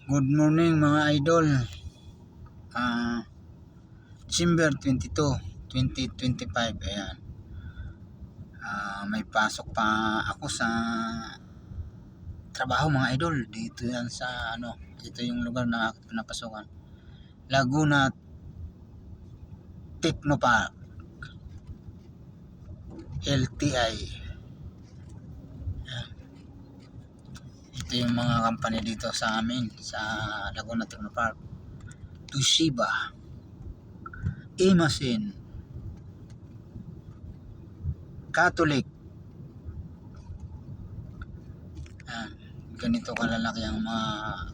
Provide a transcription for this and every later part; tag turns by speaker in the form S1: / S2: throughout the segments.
S1: Good morning mga idol. December 22, 2025. Ayan. May pasok pa ako sa trabaho mga idol. Dito yan sa dito yung lugar na ako pinapasokan. Laguna Technopark LTI. Ayan. Ito yung mga company dito sa amin sa Laguna Technopark. Toshiba, Imasin, Catholic. Ganito kalalaki ang mga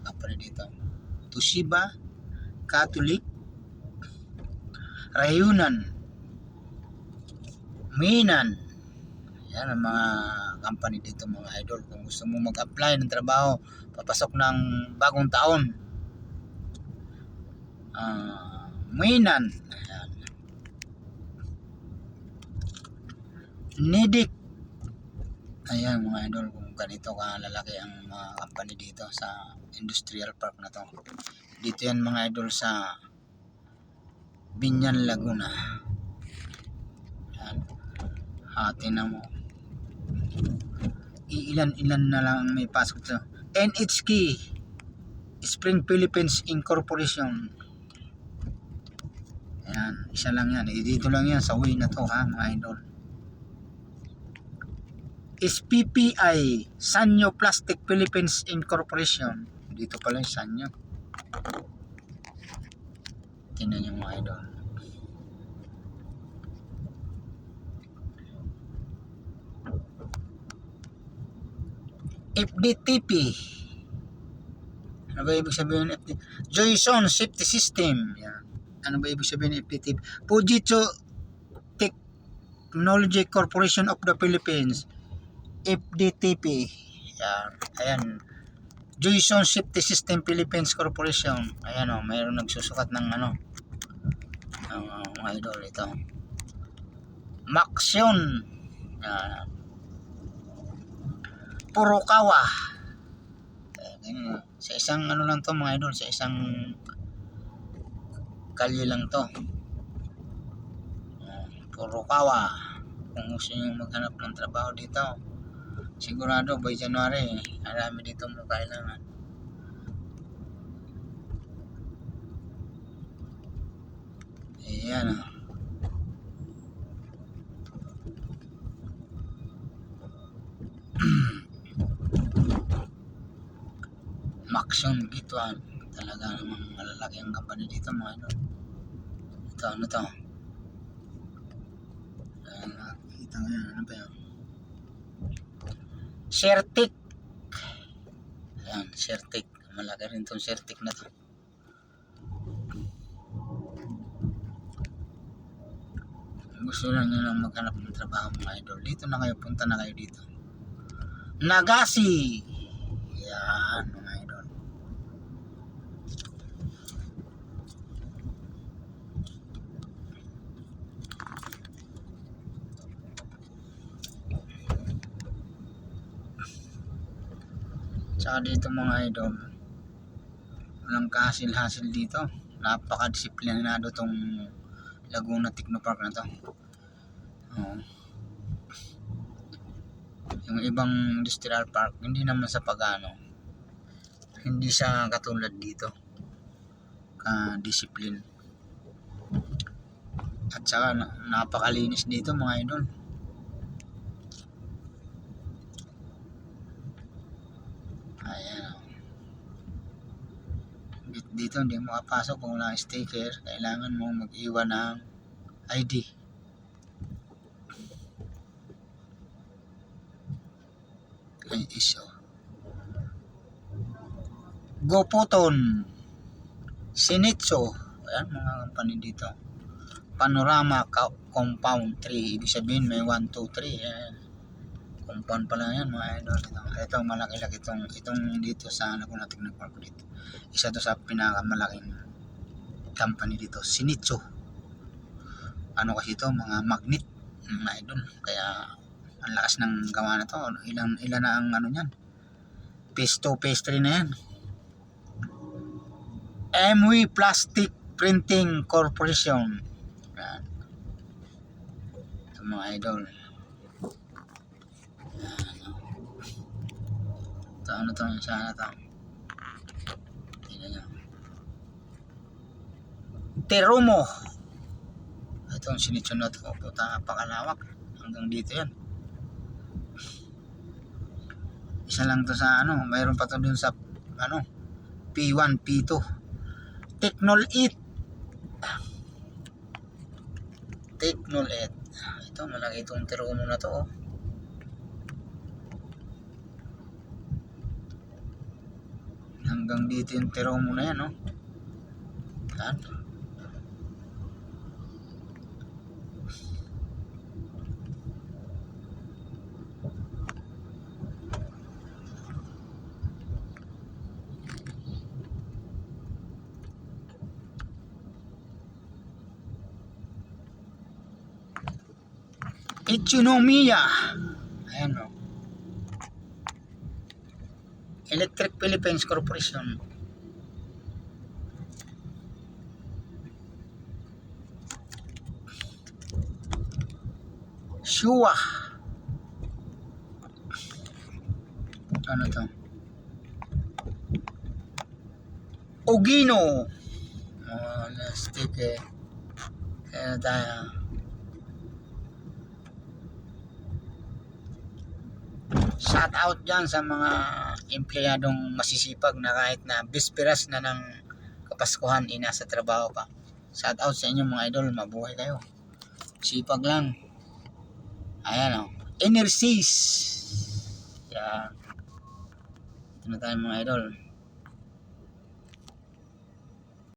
S1: company dito. Toshiba, Catholic, Rayunan, Minan. Yan ang mga company dito mga idol. Kung gusto mo mag-apply ng trabaho, papasok ng bagong taon. Minan. Ayan. Nidik. Ayan mga idol, kung ganito kalalaki ang mga company dito sa industrial park na to. Dito yan mga idol sa Binyan, Laguna. Ayan. Hati na mo. Ilan na lang may pasok sa NHK Spring Philippines Incorporation. Ayan, isa lang yan. Dito lang yan sa way na to ha mga idol. SPPI Sanyo Plastic Philippines Incorporation. Dito pala yung Sanyo. Tingnan nyo mga idol. FDTP. Ano ba ibig sabihin ng FDTP? Joyson Safety System. Yan. Ano ba ibig sabihin ng FDTP? Fujitsu Technology Corporation of the Philippines. FDTP. Yan. Ayan. Joyson Safety System Philippines Corporation. Ayan o. Mayroon nagsusukat ng mga idol ito. Maxion. Yan. Purukawa. Sa isang lang to mga idol, sa isang kalye lang to. Purukawa. Kung gusto nyo maghanap ng trabaho dito, sigurado by January marami dito mo kailangan. Ayan o. Maxion Gituan. Talaga namang malalaki ang company dito mga idol. Ito ano to? Nakikita nga yan. Ano ba yan? Certic. Ayan, Certic. Malaki rin itong Certic na to. Gusto lang nyo lang maghanap ng trabaho mga idol. Dito na kayo. Punta na kayo dito. Nagasi. Yan mga idol. Tsaka dito mga idol, walang kahasil-hasil dito. Napaka-disiplinado tong Laguna Technopark na to. Yung ibang industrial park, hindi naman sa pagano. Hindi siya katulad dito. Ka-discipline. At saka napakalinis dito mga idol. Dito hindi mo makapasok kung wala sticker. Kailangan mo mag-iwan ng ID. Ay iso. Gopoton, Sinitso. Ayan mga company dito. Panorama Compound 3. Ibig sabihin may 1, 2, 3. Ayan. Compound pala yan mga idol. Ito malaki-laki itong dito sa Laguna Technopark dito. Isa to sa pinakamalaking company dito, Sinitsu. Ano kasi ito, mga magnet mga idol. Kaya ang lakas ng gawa na to. Ilan na ang ano niyan. Phase 2, phase 3 na yan. MW Plastic Printing Corporation. Yan. Ito mga idol. Ito ano to, yung sana to. Tingnan nyo. Terumo. Ito ang sinitsyo na to. Puta, napakalawak. Hanggang dito yan. Isa lang to sa ano. Mayroon pa to dun sa ano, P1, P2. Technol 8. Technol 8. Ito, malaki itong Terumo na to. Oh. Hanggang dito yung Terumo na yan. Oh. Yan. Ichinomiya. Ayan o. Electric Philippines Corporation. Shua. Ano to? Ogino. Oh, stick eh. Kaya tayo. Shout out dyan sa mga empleyadong masisipag na kahit na bisperas na ng Kapaskuhan nasa trabaho pa. Shout out sa inyo mga idol, mabuhay kayo. Sipag lang. Ayan o. Enersis. Yan. Ito na tayo mga idol.